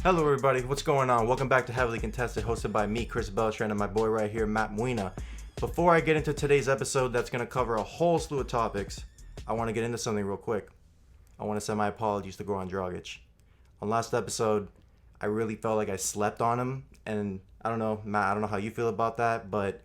Hello, everybody. What's going on? Welcome back to Heavily Contested, hosted by me, Chris Beltran, and my boy right here, Matt Muina. Before I get into today's episode that's going to cover a whole slew of topics, I want to get into something real quick. I want to send my apologies to Goran Dragic. On last episode, I really felt like I slept on him, and I don't know, Matt, I don't know how you feel about that, but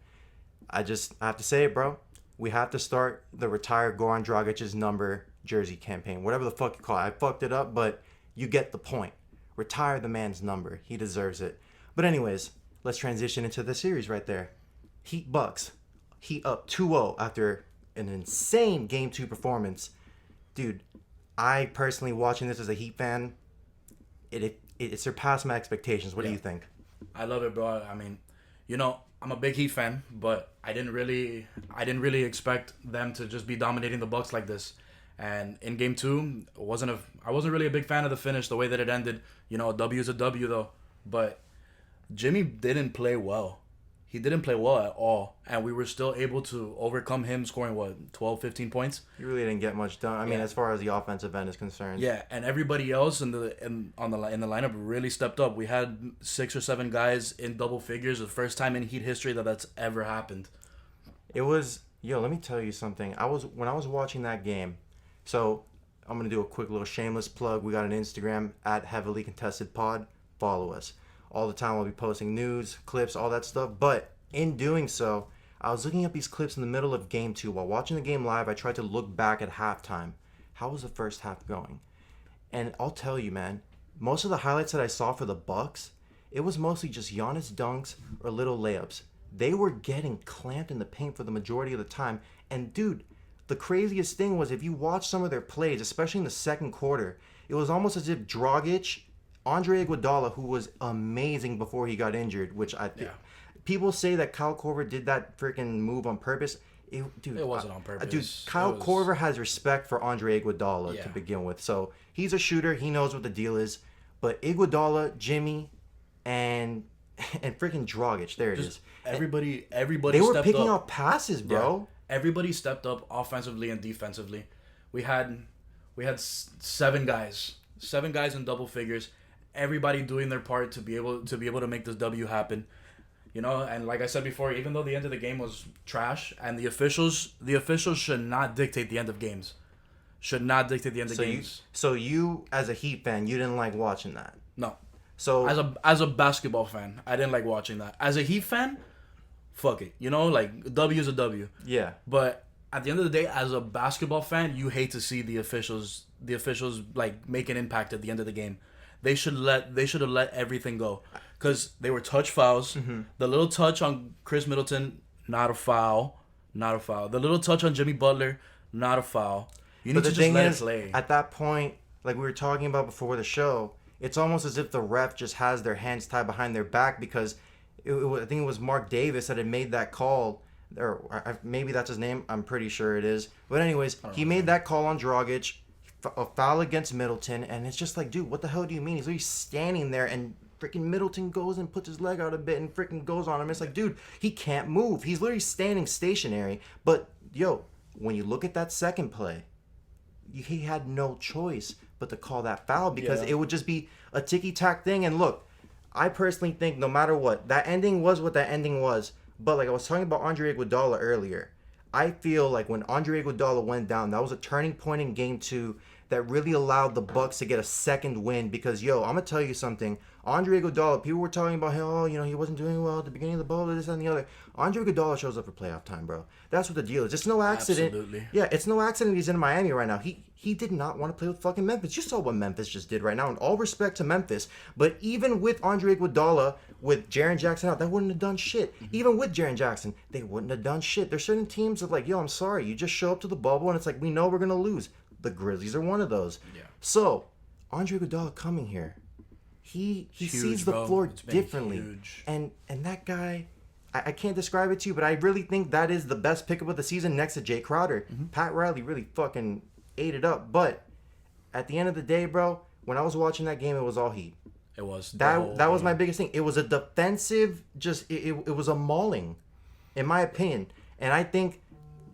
I have to say it, bro. We have to start the retire Goran Dragic's number jersey campaign. Whatever the fuck you call it. I fucked it up, but you get the point. Retire the man's number. He deserves it. But anyways, let's transition into the series right there. Heat Bucks. Heat up 2-0 after an insane Game 2 performance. Dude, I personally, watching this as a Heat fan, it surpassed my expectations. What do you think? I love it, bro. I mean, I'm a big Heat fan, but I didn't really expect them to just be dominating the Bucks like this. And in Game 2, I wasn't really a big fan of the finish, the way that it ended. A W is a W, though. But Jimmy didn't play well. He didn't play well at all. And we were still able to overcome him scoring, 12, 15 points? He really didn't get much done. I mean, as far as the offensive end is concerned. Yeah, and everybody else in the lineup really stepped up. We had 6 or 7 guys in double figures. The first time in Heat history that's ever happened. It was... let me tell you something. When I was watching that game... So, I'm going to do a quick little shameless plug. We got an Instagram, at Heavily Contested Pod. Follow us. All the time I'll be posting news, clips, all that stuff. But in doing so, I was looking at these clips in the middle of Game 2. While watching the game live, I tried to look back at halftime. How was the first half going? And I'll tell you, man, most of the highlights that I saw for the Bucks, it was mostly just Giannis dunks or little layups. They were getting clamped in the paint for the majority of the time. And dude... The craziest thing was if you watch some of their plays, especially in the second quarter, it was almost as if Dragic, Andre Iguodala, who was amazing before he got injured, which I think people say that Kyle Korver did that freaking move on purpose. It wasn't on purpose. Dude, Kyle Korver has respect for Andre Iguodala to begin with. So he's a shooter. He knows what the deal is. But Iguodala, Jimmy, and freaking Dragic, there it is. Everybody they were picking up passes, bro. Yeah. Everybody stepped up offensively and defensively. We had 7 guys in double figures. Everybody doing their part to be able to make this W happen. And like I said before, even though the end of the game was trash, and the officials should not dictate the end of games. So you, as a Heat fan, you didn't like watching that? No. So as a basketball fan, I didn't like watching that. As a Heat fan, fuck it. W is a W. Yeah. But at the end of the day, as a basketball fan, you hate to see the officials like make an impact at the end of the game. They should have let everything go, because they were touch fouls. Mm-hmm. The little touch on Chris Middleton, not a foul. The little touch on Jimmy Butler, not a foul. You need to just let it play. At that point, like we were talking about before the show, it's almost as if the ref just has their hands tied behind their back, because I think it was Mark Davis that had made that call, or maybe that's his name. I'm pretty sure it is. But anyways, he made that call on Dragic, a foul against Middleton, and it's just like, dude, what the hell do you mean? He's literally standing there, and freaking Middleton goes and puts his leg out a bit and freaking goes on him. It's like, dude, he can't move. He's literally standing stationary. But, when you look at that second play, he had no choice but to call that foul, because it would just be a ticky-tack thing. And look, I personally think no matter what, that ending was what that ending was. But like I was talking about Andre Iguodala earlier, I feel like when Andre Iguodala went down, that was a turning point in Game 2 that really allowed the Bucks to get a second win. Because, I'm going to tell you something. Andre Iguodala, people were talking about him, he wasn't doing well at the beginning of the bubble, this and the other. Andre Iguodala shows up for playoff time, bro. That's what the deal is. It's no accident. Absolutely. Yeah, it's no accident he's in Miami right now. He did not want to play with fucking Memphis. You saw what Memphis just did right now, and all respect to Memphis. But even with Andre Iguodala, with Jaren Jackson out, that wouldn't have done shit. Mm-hmm. Even with Jaren Jackson, they wouldn't have done shit. There's certain teams that like, I'm sorry, you just show up to the bubble, and it's like, we know we're going to lose. The Grizzlies are one of those. Yeah. So, Andre Iguodala coming here, he sees the floor differently. Huge. And that guy, I can't describe it to you, but I really think that is the best pickup of the season next to Jay Crowder. Mm-hmm. Pat Riley really fucking ate it up. But at the end of the day, bro, when I was watching that game, it was all Heat. It was. That was my biggest thing. It was a defensive, it was a mauling, in my opinion. And I think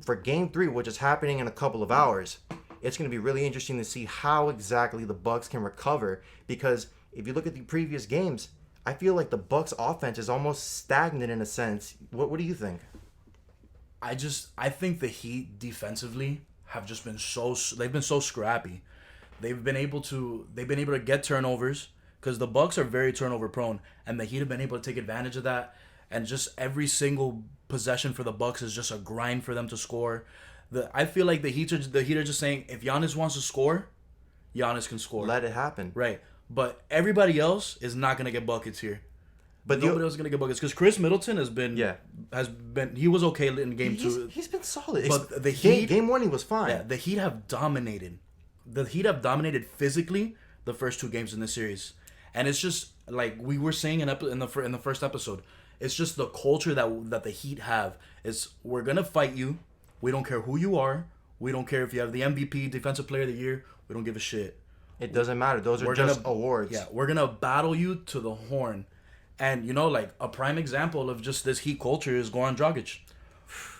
for Game 3, which is happening in a couple of hours, it's going to be really interesting to see how exactly the Bucks can recover, because if you look at the previous games, I feel like the Bucks offense is almost stagnant in a sense. What do you think? I think the Heat defensively have just been they've been so scrappy. They've been able to get turnovers because the Bucks are very turnover prone, and the Heat have been able to take advantage of that. And just every single possession for the Bucks is just a grind for them to score. I feel like the Heat are just saying if Giannis wants to score, Giannis can score. Let it happen. Right. But everybody else is not gonna get buckets here. But nobody else is gonna get buckets because Chris Middleton he was okay in game 2. He's been solid. But the Heat, game 1 he was fine. Yeah, the Heat have dominated. The Heat have dominated physically the first 2 games in the series, and it's just like we were saying in the first episode. It's just the culture that the Heat have. Is we're gonna fight you. We don't care who you are. We don't care if you have the MVP, Defensive Player of the Year. We don't give a shit. It doesn't matter. Those are just awards. Yeah, we're gonna battle you to the horn. And like a prime example of just this Heat culture is Goran Dragic.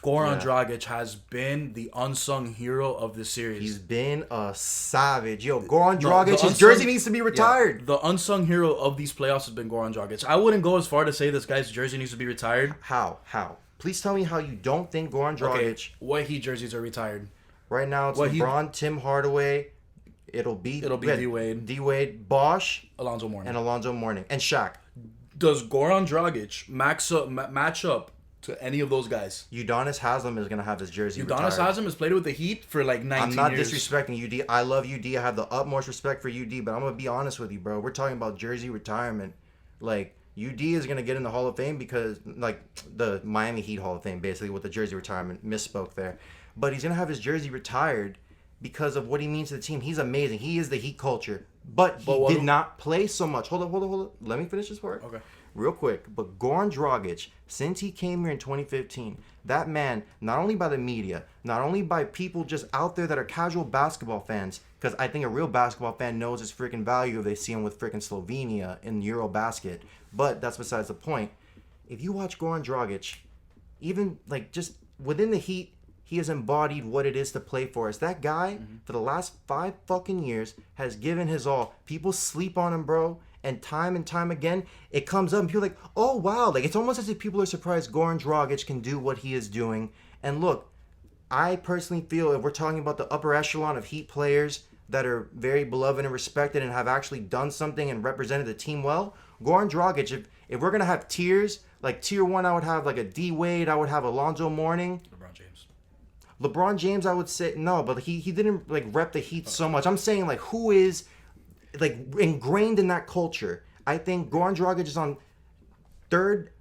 Goran Dragic has been the unsung hero of this series. He's been a savage. Yo, Goran Dragic, his jersey needs to be retired. Yeah, the unsung hero of these playoffs has been Goran Dragic. I wouldn't go as far to say this guy's jersey needs to be retired. How? Please tell me how you don't think Goran Dragic... Okay, what Heat jerseys are retired? Right now it's LeBron, Tim Hardaway. It'll be D-Wade. D-Wade, Bosch, Alonzo Mourning. And Shaq. Does Goran Dragic match up to any of those guys? Udonis Haslem is going to have his jersey Udonis Haslem has played with the Heat for like 19 years. I'm not disrespecting UD. I love UD. I have the utmost respect for UD, but I'm going to be honest with you, bro. We're talking about jersey retirement. Like, UD is going to get in the Hall of Fame because, like, the Miami Heat Hall of Fame, basically, with the jersey retirement. Misspoke there. But he's going to have his jersey retired because of what he means to the team. He's amazing. He is the Heat culture. But he did not play so much. Hold on. Let me finish this part. Okay. Real quick. But Goran Dragic, since he came here in 2015, that man, not only by the media, not only by people just out there that are casual basketball fans, because I think a real basketball fan knows his freaking value if they see him with freaking Slovenia in Eurobasket. But that's besides the point. If you watch Goran Dragic, even like just within the Heat, he has embodied what it is to play for us. That guy, for the last 5 fucking years, has given his all. People sleep on him, bro. And time again, it comes up and people are like, oh, wow. Like, it's almost as if people are surprised Goran Dragic can do what he is doing. And look, I personally feel if we're talking about the upper echelon of Heat players that are very beloved and respected and have actually done something and represented the team well, Goran Dragic, if we're going to have tiers, like tier 1, I would have like a D-Wade, I would have Alonzo Mourning. LeBron James, I would say no, but he didn't like rep the Heat so much. I'm saying like who is like ingrained in that culture. I think Goran Dragic is on third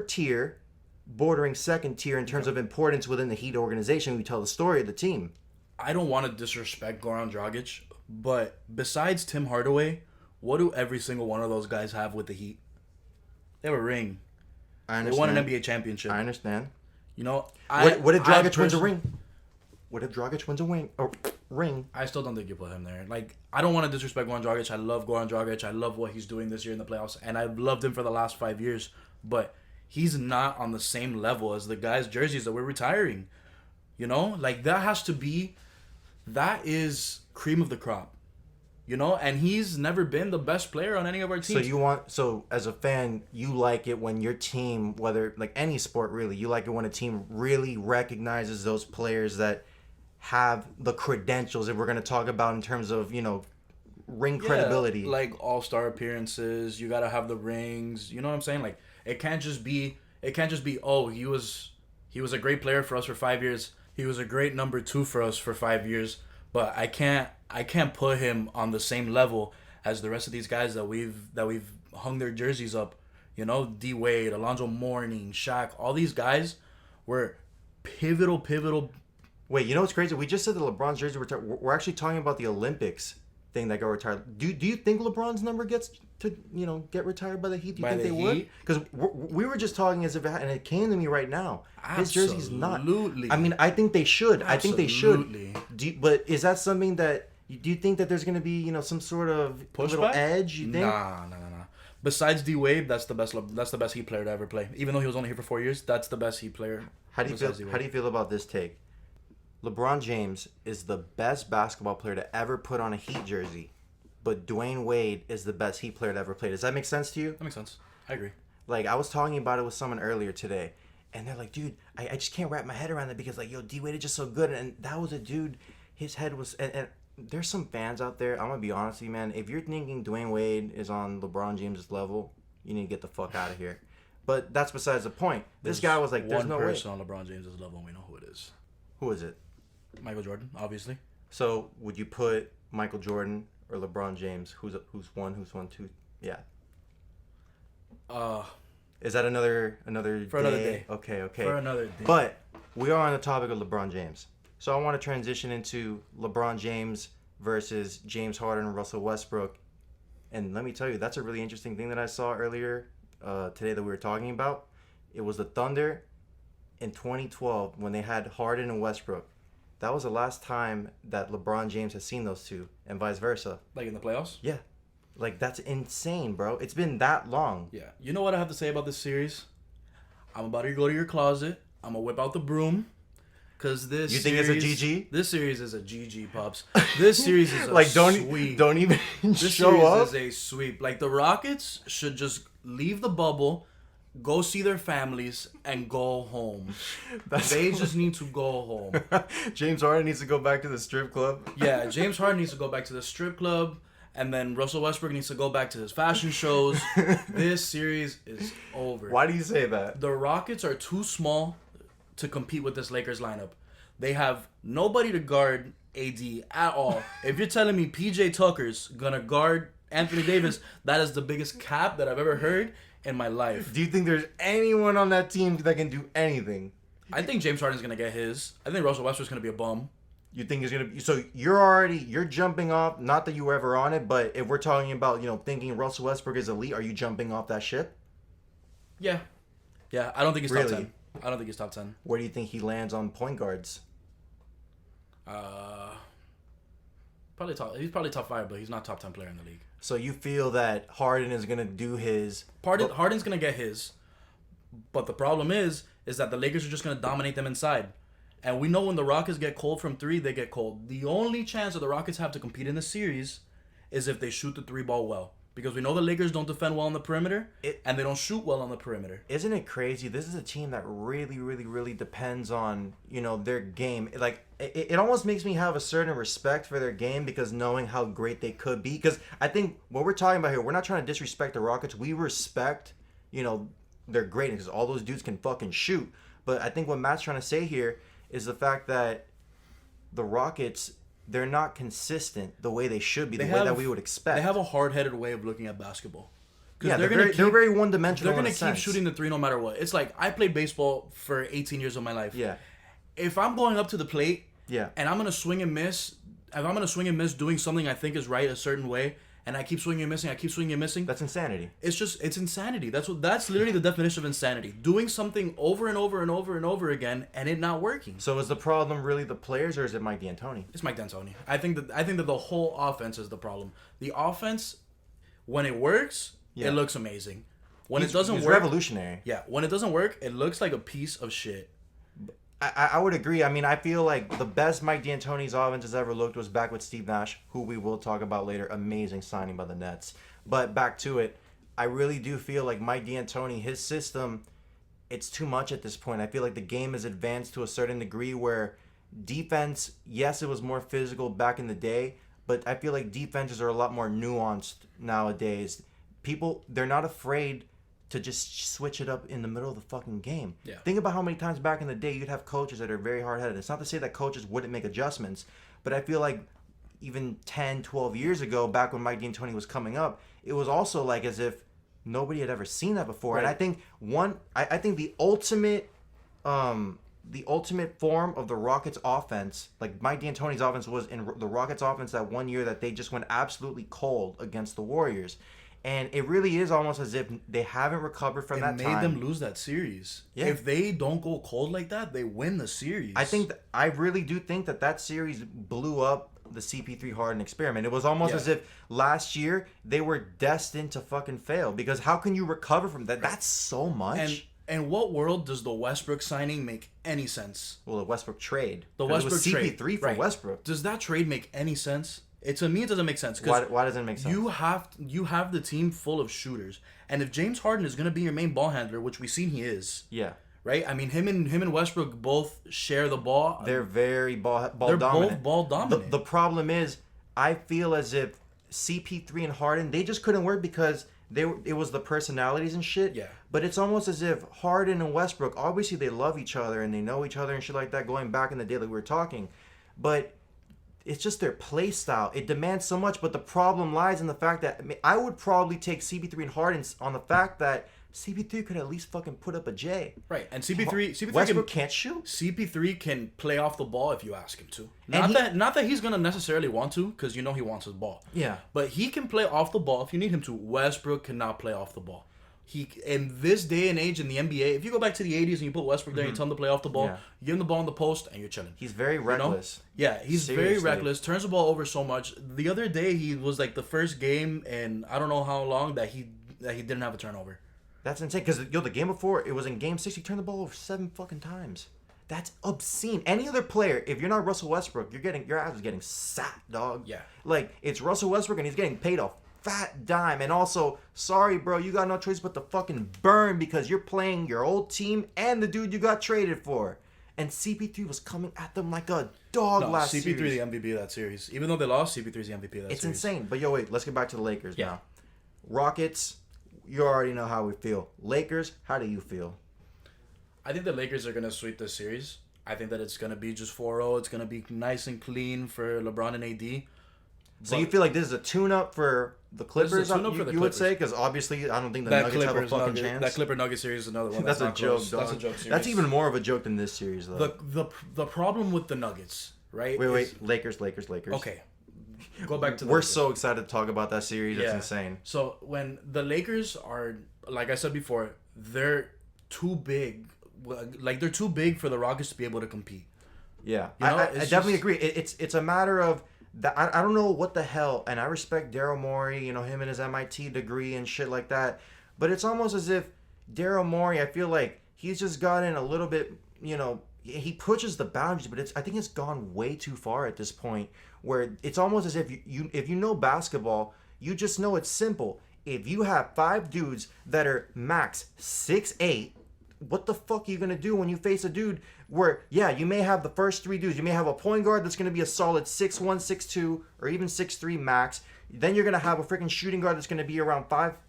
tier, bordering second tier in terms of importance within the Heat organization. We tell the story of the team. I don't want to disrespect Goran Dragic, but besides Tim Hardaway, what do every single one of those guys have with the Heat? They have a ring. I understand. They won an NBA championship. I understand. You know, what if Dragic wins a ring? What if Dragic wins a ring? I still don't think you put him there. Like, I don't want to disrespect Goran Dragic. I love Goran Dragic. I love what he's doing this year in the playoffs, and I've loved him for the last 5 years. But he's not on the same level as the guys' jerseys that we're retiring. You know, like that is cream of the crop. You know, and he's never been the best player on any of our teams. So as a fan, you like it when your team, whether like any sport really, you like it when a team really recognizes those players that have the credentials that we're going to talk about in terms of, you know, ring credibility. Like all-star appearances, you got to have the rings. You know what I'm saying? Like it can't just be oh, he was a great player for us for 5 years. He was a great number 2 for us for 5 years. But I can't put him on the same level as the rest of these guys that we've hung their jerseys up. You know, D-Wade, Alonzo Mourning, Shaq, all these guys were pivotal. Wait, you know what's crazy? We just said that LeBron's jersey retired. We're actually talking about the Olympics thing that got retired. Do you think LeBron's number gets to, you know, get retired by the Heat? Do you think they would? Because we were just talking as if it, and it came to me right now. His jersey's not. I mean, I think they should. Absolutely. I think they should. But is that something that do you think that there's going to be, you know, some sort of little edge? You think? Nah. Besides D-Wade, that's the best Heat player to ever play. Even though he was only here for 4 years, that's the best Heat player. How do you feel about this take? LeBron James is the best basketball player to ever put on a Heat jersey. but Dwayne Wade is the best Heat player that ever played. Does that make sense to you? That makes sense. I agree. Like, I was talking about it with someone earlier today, and they're like, dude, I just can't wrap my head around that because, like, yo, D Wade is just so good. And that was a dude, his head was... And there's some fans out there, I'm going to be honest with you, man. If you're thinking Dwayne Wade is on LeBron James' level, you need to get the fuck out of here. But that's besides the point. This guy was like, there's no way. One person on LeBron James' level, and we know who it is. Who is it? Michael Jordan, obviously. So, would you put Michael Jordan or LeBron James? Who's one, two? Yeah. Is that another for another day? Okay. For another day. But we are on the topic of LeBron James. So I want to transition into LeBron James versus James Harden and Russell Westbrook. And let me tell you, that's a really interesting thing that I saw earlier today that we were talking about. It was the Thunder in 2012 when they had Harden and Westbrook. That was the last time that LeBron James has seen those two, and vice versa. Like in the playoffs? Yeah. Like, that's insane, bro. It's been that long. Yeah. You know what I have to say about this series? I'm about to go to your closet. I'm going to whip out the broom. Because this You think series, it's a GG? This series is a GG, Pops. This series is a like, sweep. Don't even This show series up. is a sweep. Like, the Rockets should just leave the bubble, go see their families, and go home. They just need to go home. James Harden needs to go back to the strip club. Yeah, James Harden needs to go back to the strip club. And then Russell Westbrook needs to go back to his fashion shows. This series is over. Why do you say that? The Rockets are too small to compete with this Lakers lineup. They have nobody to guard AD at all. If you're telling me PJ Tucker's gonna guard Anthony Davis, that is the biggest cap that I've ever heard in my life. Do you think there's anyone on that team that can do anything? I think James Harden's gonna get his. I think Russell Westbrook's gonna be a bum. You think he's gonna be... So you're jumping off, not that you were ever on it, but if we're talking about, thinking Russell Westbrook is elite, are you jumping off that ship? Yeah. Yeah, I don't think he's top Really? 10. I don't think he's top 10. Where do you think he lands on point guards? Probably top. He's probably top 5, but he's not top 10 player in the league. So you feel that Harden is gonna do his... Harden's gonna get his, but the problem is that the Lakers are just gonna dominate them inside. And we know when the Rockets get cold from 3, they get cold. The only chance that the Rockets have to compete in the series is if they shoot the 3 ball well. Because we know the Lakers don't defend well on the perimeter, and they don't shoot well on the perimeter. Isn't it crazy? This is a team that really, really, really depends on, their game. Like, it almost makes me have a certain respect for their game because knowing how great they could be. Because I think what we're talking about here, we're not trying to disrespect the Rockets. We respect, their greatness because all those dudes can fucking shoot. But I think what Matt's trying to say here is the fact that the Rockets, they're not consistent the way they should be, way that we would expect. They have a hard-headed way of looking at basketball. Yeah, they're very one-dimensional. They're going to keep shooting the 3 no matter what. It's like, I played baseball for 18 years of my life. Yeah. If I'm going up to the plate, yeah, and I'm going to swing and miss, if I'm going to swing and miss doing something I think is right a certain way, and I keep swinging and missing, that's insanity. It's insanity. That's literally the definition of insanity. Doing something over and over and over and over again and it not working. So is the problem really the players or is it Mike D'Antoni? It's Mike D'Antoni. I think that the whole offense is the problem. The offense, when it works, it looks amazing. When it doesn't work, revolutionary. Yeah, when it doesn't work, it looks like a piece of shit. I would agree. I mean, I feel like the best Mike D'Antoni's offense has ever looked was back with Steve Nash, who we will talk about later. Amazing signing by the Nets. But back to it, I really do feel like Mike D'Antoni, his system, it's too much at this point. I feel like the game has advanced to a certain degree where defense, yes, it was more physical back in the day, but I feel like defenses are a lot more nuanced nowadays. People, they're not afraid to just switch it up in the middle of the fucking game. Yeah. Think about how many times back in the day you'd have coaches that are very hard-headed. It's not to say that coaches wouldn't make adjustments, but I feel like even 10, 12 years ago, back when Mike D'Antoni was coming up, it was also like as if nobody had ever seen that before. Right. And I think I think the ultimate form of the Rockets offense, like Mike D'Antoni's offense was in the Rockets offense that one year that they just went absolutely cold against the Warriors. And it really is almost as if they haven't recovered from that time. It made them lose that series. Yeah. If they don't go cold like that, they win the series. I really do think that series blew up the CP3 Harden experiment. It was almost as if last year they were destined to fucking fail. Because how can you recover from that? That's so much. And what world does the Westbrook signing make any sense? Well, the Westbrook trade. The Westbrook trade. CP3 for Westbrook. Does that trade make any sense? To me, it doesn't make sense. Why doesn't it make sense? You have the team full of shooters, and if James Harden is gonna be your main ball handler, which we've seen he is, yeah, right? I mean, him and Westbrook both share the ball. they're very ball They're dominant. both ball dominant. The problem is, I feel as if CP3 and Harden, they just couldn't work because it was the personalities and shit. Yeah. But it's almost as if Harden and Westbrook, obviously they love each other and they know each other and shit like that, going back in the day like we were talking. But it's just their play style. It demands so much, but the problem lies in the fact that I would probably take CP3 and Harden on the fact that CP3 could at least fucking put up a J. Right, and CP3 Westbrook can't shoot. CP3 can play off the ball if you ask him to. And Not that he's gonna necessarily want to, because he wants his ball. Yeah. But he can play off the ball if you need him to. Westbrook cannot play off the ball. He, in this day and age in the NBA, if you go back to the 80s and you put Westbrook there and you tell him to play off the ball, you give him the ball in the post and you're chilling. He's very reckless. Yeah, he's Seriously. very reckless. Turns the ball over so much. The other day he was like the first game in I don't know how long that he didn't have a turnover. That's insane. Because the game before, it was in game 6, he turned the ball over 7 fucking times. That's obscene. Any other player, if you're not Russell Westbrook, your ass is getting sacked, dog. Yeah. Like, it's Russell Westbrook and he's getting paid a fat dime. And also, sorry, bro, you got no choice but to fucking burn because you're playing your old team and the dude you got traded for. And CP3 was coming at them like a dog last CP3 series. the MVP of that series. Even though they lost, CP3's the MVP of that series. It's insane. But yo, wait, let's get back to the Lakers Yeah. now. Rockets, you already know how we feel. Lakers, how do you feel? I think the Lakers are going to sweep this series. I think that it's going to be just 4-0. It's going to be nice and clean for LeBron and AD. So you feel like this is a tune-up for the Clippers, This is a tune-up for the you would Clippers. say? Because obviously, I don't think the Nuggets have a fucking chance. That Clipper Nugget series is another one. That's a not joke, close. dog. That's a joke series. That's even more of a joke than this series, though. The problem with the Nuggets, right? Wait. Lakers. Okay. Go back to the We're Lakers. so excited to talk about that series. It's Yeah. insane. So when the Lakers are, like I said before, they're too big. Like, they're too big for the Rockets to be able to compete. Yeah. You know, I it's definitely just- agree. It's a matter of... I don't know what the hell, and I respect Daryl Morey, him and his MIT degree and shit like that, but it's almost as if Daryl Morey, I feel like he's just gotten a little bit, he pushes the boundaries, but I think it's gone way too far at this point, where it's almost as if if you know basketball, you just know it's simple. If you have 5 dudes that are max 6'8", what the fuck are you going to do when you face a dude where, yeah, you may have the first 3 dudes. You may have a point guard that's going to be a solid 6'1", 6'2", or even 6'3" max. Then you're going to have a freaking shooting guard that's going to be around 6'5",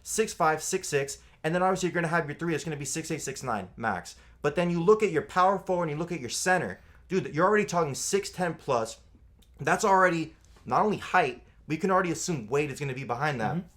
6'6". And then obviously you're going to have your 3 that's going to be 6'8", 6'9", max. But then you look at your power forward and you look at your center. Dude, you're already talking 6'10 plus. That's already not only height, but you can already assume weight is going to be behind that. Mm-hmm.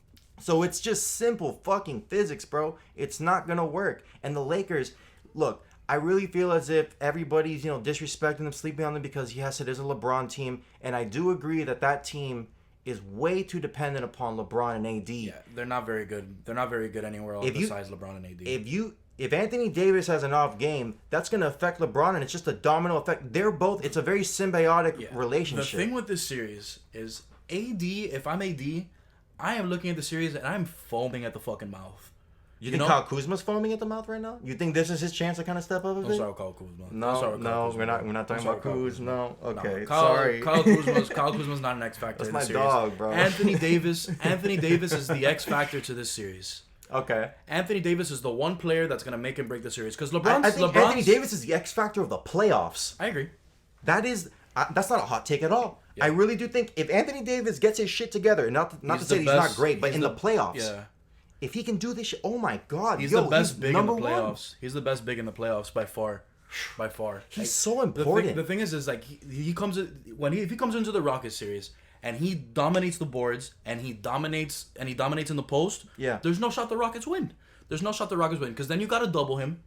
So it's just simple fucking physics, bro. It's not going to work. And the Lakers, look, I really feel as if everybody's, disrespecting them, sleeping on them because, yes, it is a LeBron team. And I do agree that team is way too dependent upon LeBron and AD. Yeah, they're not very good. They're not very good anywhere else besides LeBron and AD. If Anthony Davis has an off game, that's going to affect LeBron, and it's just a domino effect. It's a very symbiotic relationship. The thing with this series is AD, if I'm AD, I am looking at the series and I'm foaming at the fucking mouth. You think Kyle Kuzma's foaming at the mouth right now? You think this is his chance to kind of step up a bit? I'm sorry, Kyle Kuzma. No, we're not talking about Kuz. No, okay, no. Sorry. Kyle Kuzma's not an X factor. That's my dog, bro. Anthony Davis is the X factor to this series. Okay. Anthony Davis is the one player that's gonna make and break the series because I think Anthony Davis is the X factor of the playoffs. I agree. That's not a hot take at all. Yeah. I really do think if Anthony Davis gets his shit together, not to say he's not great, but in the playoffs, if he can do this shit, oh my god, he's the best big in the playoffs. 1. He's the best big in the playoffs by far. He's so important. The thing is like he comes if he comes into the Rockets series and he dominates the boards and he dominates in the post. Yeah. There's no shot the Rockets win. Because then you got to double him,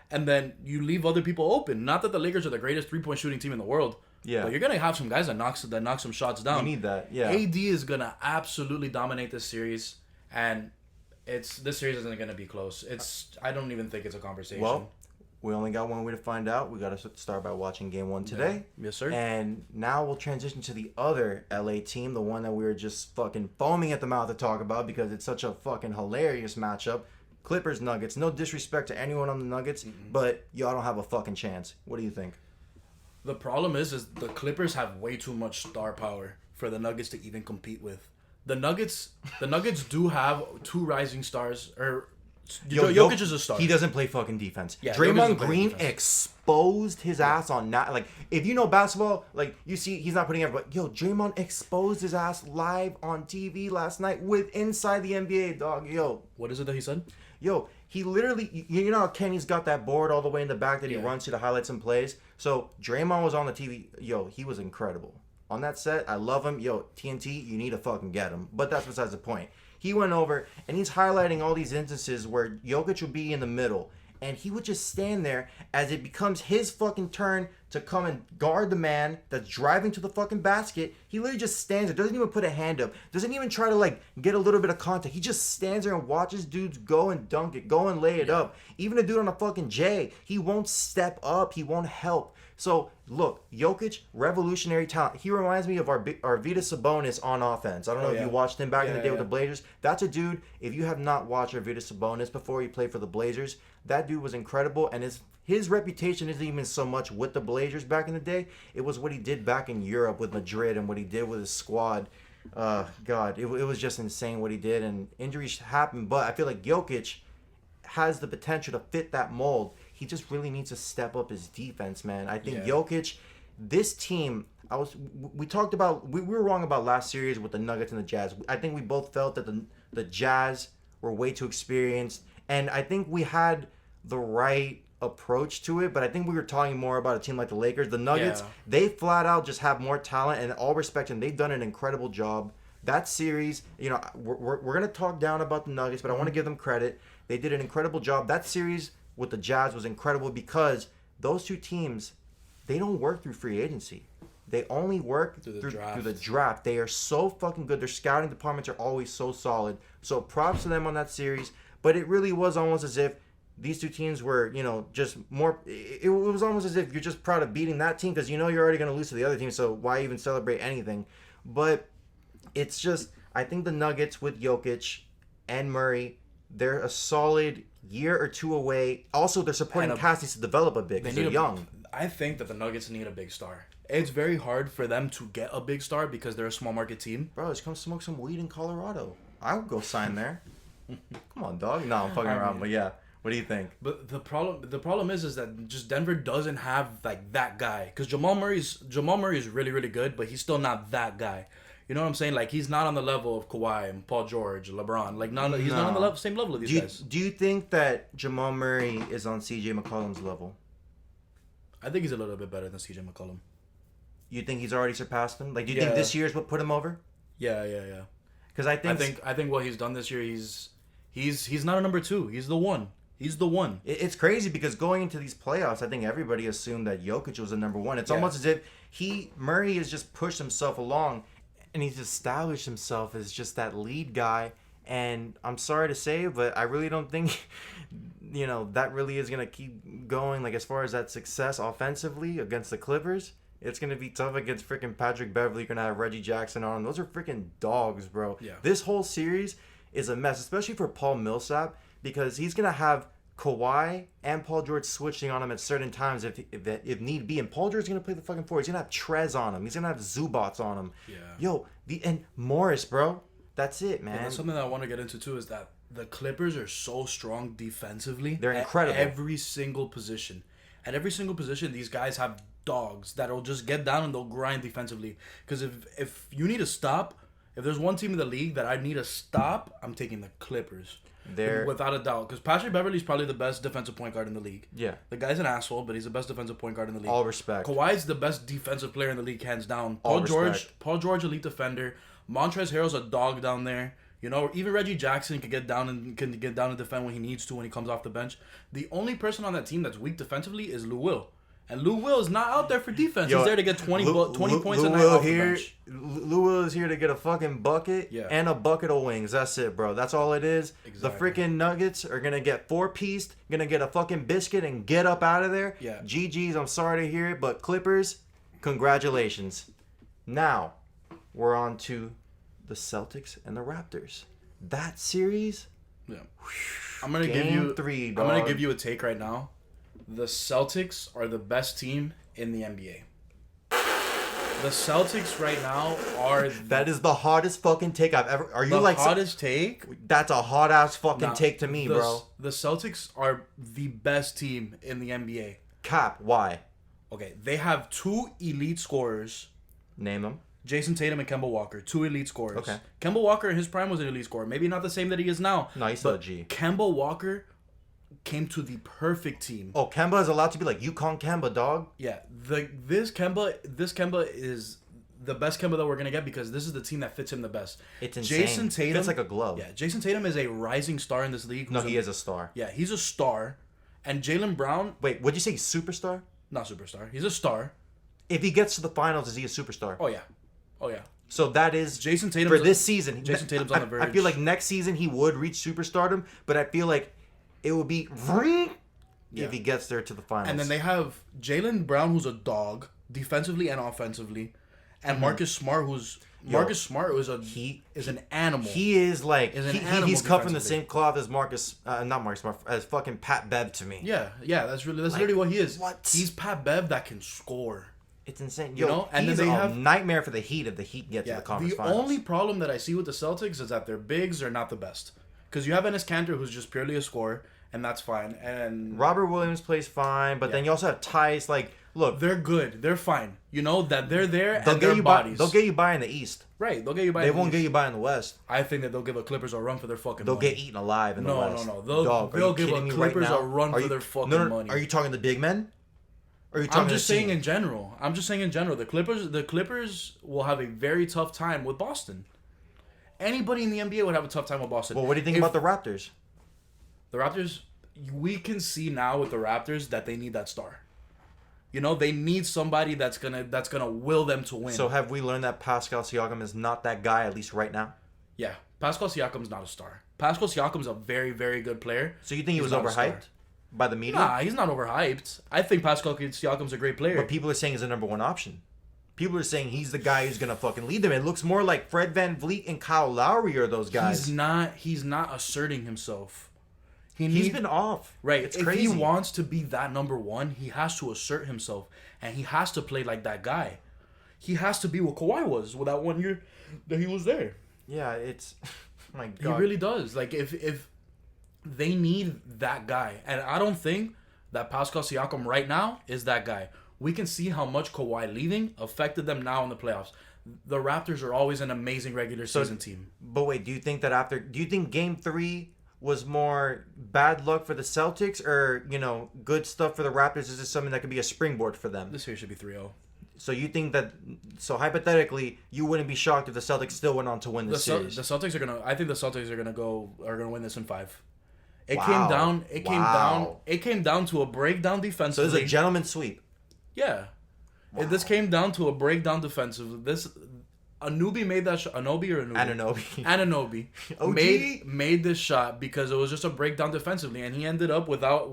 and then you leave other people open. Not that the Lakers are the greatest 3-point shooting team in the world. Yeah. But you're gonna have some guys that knock some shots down. You need that. Yeah. AD is gonna absolutely dominate this series, and this series isn't gonna be close. I don't even think it's a conversation. Well, we only got one way to find out. We got to start by watching Game 1 today. Yeah. Yes, sir. And now we'll transition to the other LA team, the one that we were just fucking foaming at the mouth to talk about because it's such a fucking hilarious matchup. Clippers Nuggets. No disrespect to anyone on the Nuggets, but y'all don't have a fucking chance. What do you think? The problem is the Clippers have way too much star power for the Nuggets to even compete with. The Nuggets do have two rising stars. Or Jokic is a star. He doesn't play fucking defense. Yeah, Draymond Green exposed his ass on that. Like, if you know basketball, like, you see he's not putting everybody. Yo, Draymond exposed his ass live on TV last night with inside the NBA, dog. Yo. What is it that he said? Yo, he literally, you know how Kenny's got that board all the way in the back that he runs to the highlights and plays? So, Draymond was on the TV. Yo, he was incredible. On that set, I love him. Yo, TNT, you need to fucking get him. But that's besides the point. He went over, and he's highlighting all these instances where Jokic would be in the middle, and he would just stand there as it becomes his fucking turn to come and guard the man that's driving to the fucking basket. He literally just stands there, doesn't even put a hand up, doesn't even try to, like, get a little bit of contact. He just stands there and watches dudes go and dunk it, go and lay it up. Even a dude on a fucking J, he won't step up, he won't help. So, look, Jokic, revolutionary talent. He reminds me of Arvydas Sabonis on offense. I don't know if you watched him back in the day with the Blazers. That's a dude, if you have not watched Arvydas Sabonis before he played for the Blazers, that dude was incredible. And his reputation isn't even so much with the Blazers back in the day. It was what he did back in Europe with Madrid and what he did with his squad. God, it was just insane what he did. And injuries happen, but I feel like Jokic has the potential to fit that mold. He just really needs to step up his defense, man. I think Jokic, this team, we talked about, we were wrong about last series with the Nuggets and the Jazz. I think we both felt that the Jazz were way too experienced, and I think we had the right approach to it, but I think we were talking more about a team like the Lakers. The Nuggets, they flat out just have more talent, and all respect, and they've done an incredible job. That series, you know, we're going to talk down about the Nuggets, but I want to give them credit. They did an incredible job. That series with the Jazz was incredible because those two teams, they don't work through free agency. They only work through the draft. They are so fucking good. Their scouting departments are always so solid. So props to them on that series. But it really was almost as if these two teams were, you know, just more... It was almost as if you're just proud of beating that team because you know you're already going to lose to the other team, so why even celebrate anything? But it's just... I think the Nuggets with Jokic and Murray, they're a solid year or two away. Also, their supporting cast needs to develop a bit because they're young. I think that the Nuggets need a big star. It's very hard for them to get a big star because they're a small market team. Bro, just come smoke some weed in Colorado. I would go sign there. Come on, dog. No, I'm fucking around, but yeah. What do you think? But the problem is that just Denver doesn't have like that guy. Because Jamal Murray is really, really good, but he's still not that guy. You know what I'm saying? Like, he's not on the level of Kawhi and Paul George, LeBron. Like, he's not on the same level of these guys. Do you think that Jamal Murray is on CJ McCollum's level? I think he's a little bit better than CJ McCollum. You think he's already surpassed him? Like, do you think this year's what put him over? Yeah. Because I think what he's done this year, he's not a number two. He's the one. He's the one. It's crazy because going into these playoffs, I think everybody assumed that Jokic was the number one. It's almost as if Murray has just pushed himself along, and he's established himself as just that lead guy. And I'm sorry to say, but I really don't think, you know, that really is going to keep going. Like, as far as that success offensively against the Clippers, it's going to be tough against freaking Patrick Beverly. You're going to have Reggie Jackson on. Those are freaking dogs, bro. Yeah. This whole series is a mess, especially for Paul Millsap, because he's going to have Kawhi and Paul George switching on him at certain times if need be. And Paul George's going to play the fucking four. He's going to have Trez on him. He's going to have Zubats on him. Yeah. And Morris, bro. That's it, man. That's something that I want to get into, too, is that the Clippers are so strong defensively. They're incredible. At every single position. At every single position, these guys have dogs that'll just get down and they'll grind defensively. Because if you need to stop, if there's one team in the league that I need to stop, I'm taking the Clippers. Without a doubt. Because Patrick Beverly's probably the best defensive point guard in the league. Yeah. The guy's an asshole, but he's the best defensive point guard in the league. All respect. Kawhi's the best defensive player in the league, hands down. Paul George, elite defender. Montrezl Harrell's a dog down there. You know, even Reggie Jackson can get down and defend when he needs to when he comes off the bench. The only person on that team that's weak defensively is Lou Will. And Lou Will is not out there for defense. He's there to get 20 points a night off the bench. Lou Will is here to get a fucking bucket and a bucket of wings. That's it, bro. That's all it is. Exactly. The freaking Nuggets are going to get four-pieced, going to get a fucking biscuit and get up out of there. Yeah. GG's, I'm sorry to hear it, but Clippers, congratulations. Now, we're on to the Celtics and the Raptors. That series? Yeah. I'm going to give you 3, dog. I'm going to give you a take right now. The Celtics are the best team in the NBA. The Celtics right now are That is the hottest fucking take I've ever. Are you the like hottest take. That's a hot ass fucking Nah, take to me, bro. The Celtics are the best team in the NBA. Cap, why? Okay, they have two elite scorers. Name them. Jason Tatum and Kemba Walker, two elite scorers. Okay. Kemba Walker in his prime was an elite scorer. Maybe not the same that he is now. No, he's still a but G. Kemba Walker came to the perfect team. Oh, Kemba is allowed to be like UConn Kemba, dog. Yeah, this Kemba is the best Kemba that we're gonna get because this is the team that fits him the best. It's insane. Jason Tatum, Fits like a glove. Yeah, Jason Tatum is a rising star in this league. No, he is a star. Yeah, he's a star, and Jaylen Brown, Wait, would you say superstar? not superstar. He's a star. If he gets to the finals, is he a superstar? Oh yeah, oh yeah. So that is Jason Tatum for this season. Jason Tatum's on the verge. I feel like next season he would reach superstardom, but I feel like it would be if he gets there to the finals. And then they have Jaylen Brown, who's a dog defensively and offensively, and Marcus Smart, Marcus Smart is an animal. He is like Is an animal he's cut from the defensively. same cloth as not Marcus Smart, as fucking Pat Bev to me. Yeah, that's literally what he is. What? He's Pat Bev that can score. It's insane. You know, and he's then they a have nightmare for the Heat if the Heat get to Yeah, the conference the finals. only problem that I see with the Celtics is that their bigs are not the best. Because you have Enes Kanter, who's just purely a scorer, and that's fine. And Robert Williams plays fine, but then you also have Tice. Like, look, they're good. They're fine. You know that they're there they'll and get their you by. bodies. They'll get you by in the East. Right, they'll get you by. They won't get you by in the West. I think that they'll give the Clippers a run for their fucking They'll money. get eaten alive in the West. No. Dog, They'll are you give kidding the me right Clippers now? a run Are for you- their fucking no, money. Are you talking the big men? Or are you talking I'm just saying team? in general. The Clippers will have a very tough time with Boston. Anybody in the NBA would have a tough time with Boston. Well, what do you think about the Raptors? The Raptors, we can see now with the Raptors that they need that star. You know, they need somebody that's gonna will them to win. So have we learned that Pascal Siakam is not that guy, at least right now? Yeah, Pascal Siakam's not a star. Pascal Siakam's a very, very good player. So you think he He's was not a star. overhyped by the media? Nah, he's not overhyped. I think Pascal Siakam's a great player. But people are saying he's the number one option. People are saying he's the guy who's gonna fucking lead them. It looks more like Fred VanVleet and Kyle Lowry are those guys. He's not asserting himself. He's been off. Right. It's if crazy. he wants to be that number one, he has to assert himself. And he has to play like that guy. He has to be what Kawhi was with that 1 year that he was there. Yeah, it's my He God. really does. Like if they need that guy. And I don't think that Pascal Siakam right now is that guy. We can see how much Kawhi leaving affected them now in the playoffs. The Raptors are always an amazing regular season team. But wait, do you think Game 3 was more bad luck for the Celtics or, good stuff for the Raptors? Is this something that could be a springboard for them? This here should be 3-0. So you think that, so hypothetically, you wouldn't be shocked if the Celtics still went on to win this series? The Celtics are gonna. I think the Celtics are gonna win this in 5. It Wow. came down. Wow. It came down to a breakdown So defensively. this is a gentleman's sweep. Yeah. Wow. This came down to a breakdown defensively. Anunoby made that shot. Anunoby OG. made this shot because it was just a breakdown defensively, and he ended up without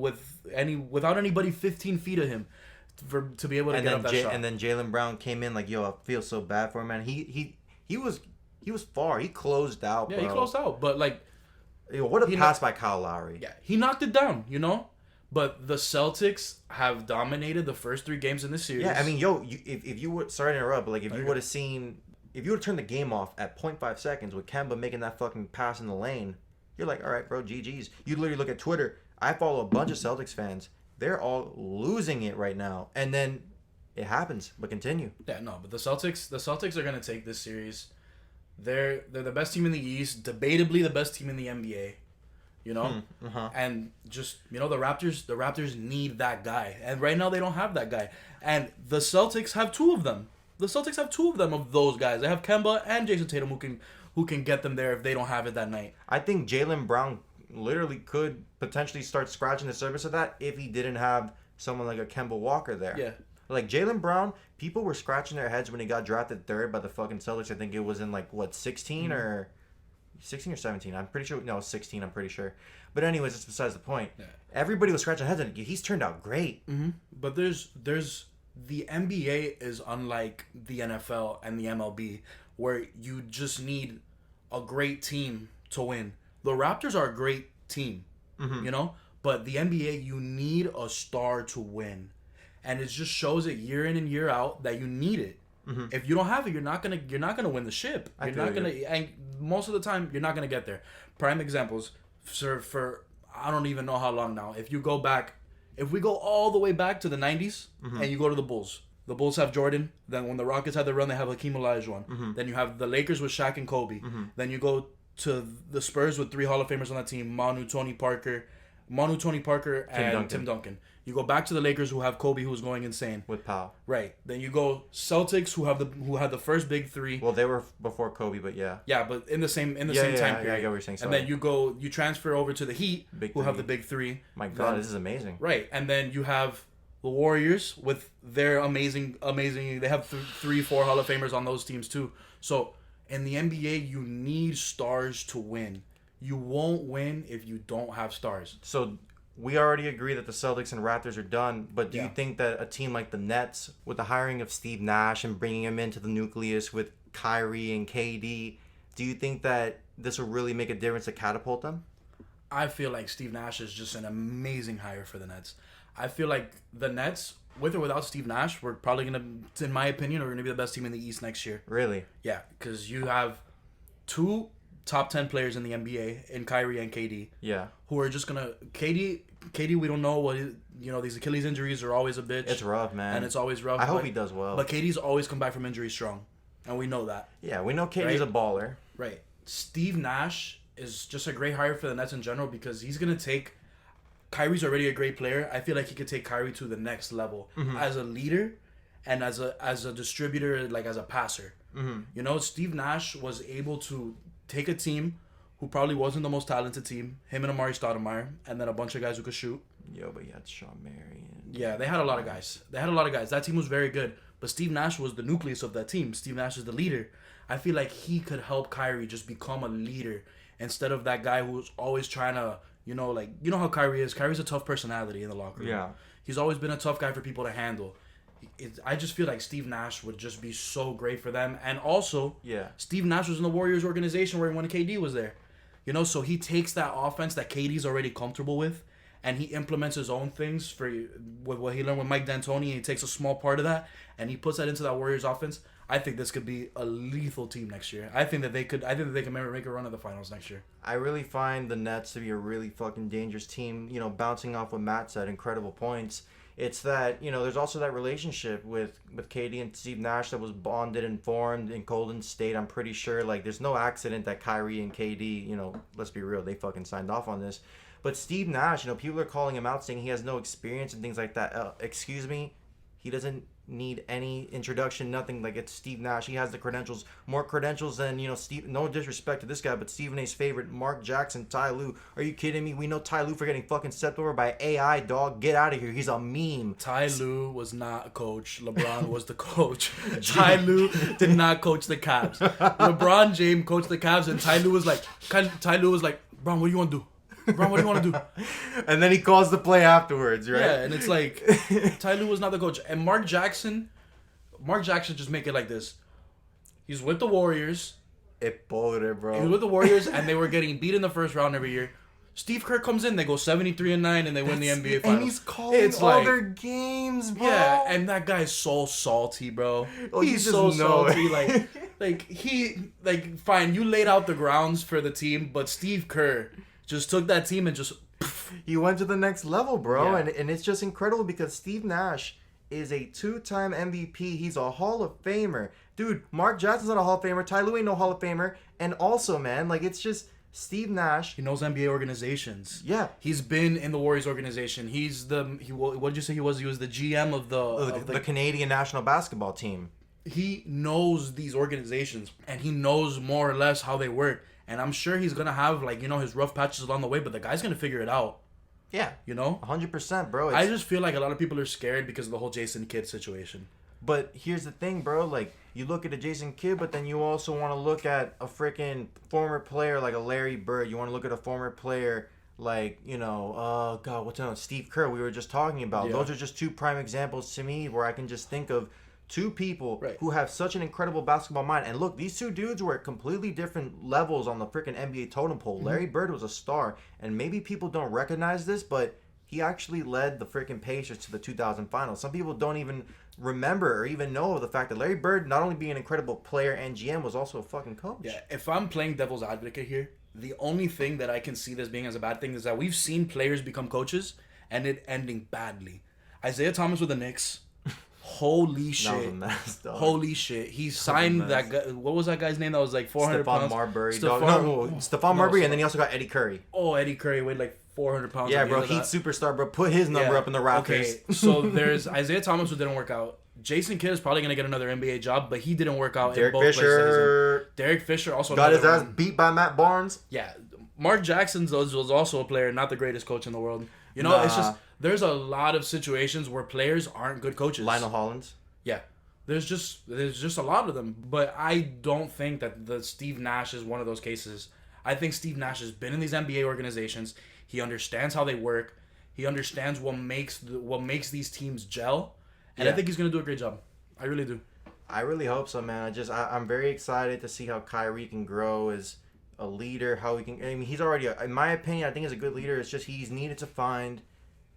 anybody 15 feet of him to be able to get up that shot. And then Jaylen Brown came in like, yo, I feel so bad for him, man. He was far. He closed out. Yeah, bro. he closed out, but like, Yo, what a pass by Kyle Lowry. yeah, he knocked it down, you know. But the Celtics have dominated the first 3 games in this series. Yeah, I mean, if you would, sorry to interrupt, but like if you would have turned the game off at 0.5 seconds with Kemba making that fucking pass in the lane, you're like, all right, bro, GG's. You literally look at Twitter. I follow a bunch of Celtics fans. They're all losing it right now, and then it happens. But continue. Yeah, no, but the Celtics are gonna take this series. They're the best team in the East, debatably the best team in the NBA. You know, and just the Raptors need that guy, and right now they don't have that guy, and the Celtics have 2 of them. The Celtics have 2 of them of those guys. They have Kemba and Jason Tatum who can get them there if they don't have it that night. I think Jaylen Brown literally could potentially start scratching the surface of that if he didn't have someone like a Kemba Walker there. Yeah. Like Jaylen Brown, people were scratching their heads when he got drafted 3rd by the fucking Celtics. I think it was in 16 or 16 or 17. I'm pretty sure. No, 16. I'm pretty sure. But anyways, it's besides the point. Yeah. Everybody was scratching their heads, and he's turned out great. Mm-hmm. But there's the NBA is unlike the NFL and the MLB, where you just need a great team to win. The Raptors are a great team, but the NBA, you need a star to win. And it just shows it year in and year out that you need it. If you don't have it, you're not gonna win the ship. You're not gonna, and most of the time, you're not gonna get there. Prime examples, for I don't even know how long now. If you go back, if we go all the way back to the '90s, and you go to the Bulls. The Bulls have Jordan. Then when the Rockets had their run, they have Hakeem Olajuwon. Then you have the Lakers with Shaq and Kobe. Then you go to the Spurs with 3 Hall of Famers on that team: Manu, Tony Parker, and Tim Duncan. You go back to the Lakers who have Kobe, who's going insane with Powell. Right. Then you go Celtics who had the first big 3. Well, they were before Kobe, but yeah. Yeah, but in the same time period. Yeah, I get what you're saying. Sorry. And then you transfer over to the Heat, who have the big 3. My God, this is amazing. Right, and then you have the Warriors with their amazing. They have 3, 4 Hall of Famers on those teams too. So in the NBA, you need stars to win. You won't win if you don't have stars. So we already agree that the Celtics and Raptors are done, but do you think that a team like the Nets, with the hiring of Steve Nash and bringing him into the nucleus with Kyrie and KD, do you think that this will really make a difference to catapult them? I feel like Steve Nash is just an amazing hire for the Nets. I feel like the Nets, with or without Steve Nash, we're probably going to, in my opinion, are going to be the best team in the East next year. Really? Yeah, because you have 2 top 10 players in the NBA in Kyrie and KD. Yeah. Who are just going to... KD, we don't know what... these Achilles injuries are always a bitch. It's rough, man. And it's always rough. I hope he does well. But KD's always come back from injury strong. And we know that. Yeah, we know KD's a baller. Right. Steve Nash is just a great hire for the Nets in general because he's going to take... Kyrie's already a great player. I feel like he could take Kyrie to the next level as a leader and as a distributor, like as a passer. Steve Nash was able to take a team who probably wasn't the most talented team, him and Amari Stoudemire, and then a bunch of guys who could shoot. Yo, but you had Sean Marion. Yeah, they had a lot of guys. That team was very good. But Steve Nash was the nucleus of that team. Steve Nash is the leader. I feel like he could help Kyrie just become a leader instead of that guy who's always trying to, how Kyrie is. Kyrie's a tough personality in the locker room. Yeah. He's always been a tough guy for people to handle. I just feel like Steve Nash would just be so great for them. And also, Steve Nash was in the Warriors organization when KD was there. So he takes that offense that KD's already comfortable with, and he implements his own things with what he learned with Mike D'Antoni, and he takes a small part of that, and he puts that into that Warriors offense. I think this could be a lethal team next year. I think that they can make a run of the finals next year. I really find the Nets to be a really fucking dangerous team. Bouncing off what Matt said, incredible points. It's that, there's also that relationship with KD and Steve Nash that was bonded and formed in Golden State. I'm pretty sure, there's no accident that Kyrie and KD, let's be real, they fucking signed off on this. But Steve Nash, people are calling him out saying he has no experience and things like that. Excuse me, he doesn't need any introduction, nothing. It's Steve Nash. He has the credentials, more credentials than, Steve. No disrespect to this guy, but Stephen A's favorite, Mark Jackson, Ty Lue. Are you kidding me? We know Ty Lue for getting fucking stepped over by AI, dog. Get out of here. He's a meme. Ty Lue was not a coach. LeBron was the coach. Ty Lue did not coach the Cavs. LeBron James coached the Cavs, and Ty Lue was like, Bron, what do you want to do? Bro, what do you want to do? And then he calls the play afterwards, right? Yeah, and it's like, Ty Lue was not the coach. And Mark Jackson just make it like this. He's with the Warriors. Bro. He was with the Warriors, and they were getting beat in the first round every year. Steve Kerr comes in, they go 73-9, and they win the NBA Finals. And he's calling all their games, bro. Yeah, and that guy's so salty, bro. Oh, he's so salty. Fine, you laid out the grounds for the team, but Steve Kerr just took that team and just... He went to the next level, bro. Yeah. And it's just incredible because Steve Nash is a 2-time MVP. He's a Hall of Famer. Dude, Mark Jackson's not a Hall of Famer. Ty Lue ain't no Hall of Famer. And also, man, it's just Steve Nash. He knows NBA organizations. Yeah. He's been in the Warriors organization. What did you say he was? He was the GM of the Canadian national basketball team. He knows these organizations, and he knows more or less how they work. And I'm sure he's going to have, his rough patches along the way, but the guy's going to figure it out. Yeah. 100%, bro. I just feel like a lot of people are scared because of the whole Jason Kidd situation. But here's the thing, bro. You look at a Jason Kidd, but then you also want to look at a freaking former player like a Larry Bird. You want to look at a former player Steve Kerr, we were just talking about. Yeah. Those are just 2 prime examples to me where I can just think of 2 people who have such an incredible basketball mind. And look, these 2 dudes were at completely different levels on the freaking NBA totem pole. Larry Bird was a star, and maybe people don't recognize this, but he actually led the freaking Pacers to the 2000 finals. Some people don't even remember or even know the fact that Larry Bird, not only being an incredible player and GM, was also a fucking coach. Yeah, if I'm playing devil's advocate here, the only thing that I can see this being as a bad thing is that we've seen players become coaches and it ending badly. Isaiah Thomas with the Knicks. Holy shit. That was a mess, dog. Holy shit. He signed that guy. What was that guy's name that was like 400 pounds? Stephon Marbury. Stephon Marbury, and then he also got Eddie Curry. Oh, Eddie Curry weighed like 400 pounds. Yeah, bro. Heat superstar, bro. Put his number up in the Raptors. Okay, so there's Isaiah Thomas who didn't work out. Jason Kidd is probably going to get another NBA job, but he didn't work out in both places. Derek Fisher also got his ass beat by Matt Barnes. Yeah. Mark Jackson was also a player, not the greatest coach in the world. You know, it's just there's a lot of situations where players aren't good coaches. Lionel Hollins. Yeah. There's just a lot of them, but I don't think that the Steve Nash is one of those cases. I think Steve Nash has been in these NBA organizations. He understands how they work. He understands what makes these teams gel, and I think he's gonna do a great job. I really do. I really hope so, man. I'm very excited to see how Kyrie can grow as a leader. How he can. I mean, he's already, in my opinion, I think he's a good leader. It's just he's needed to find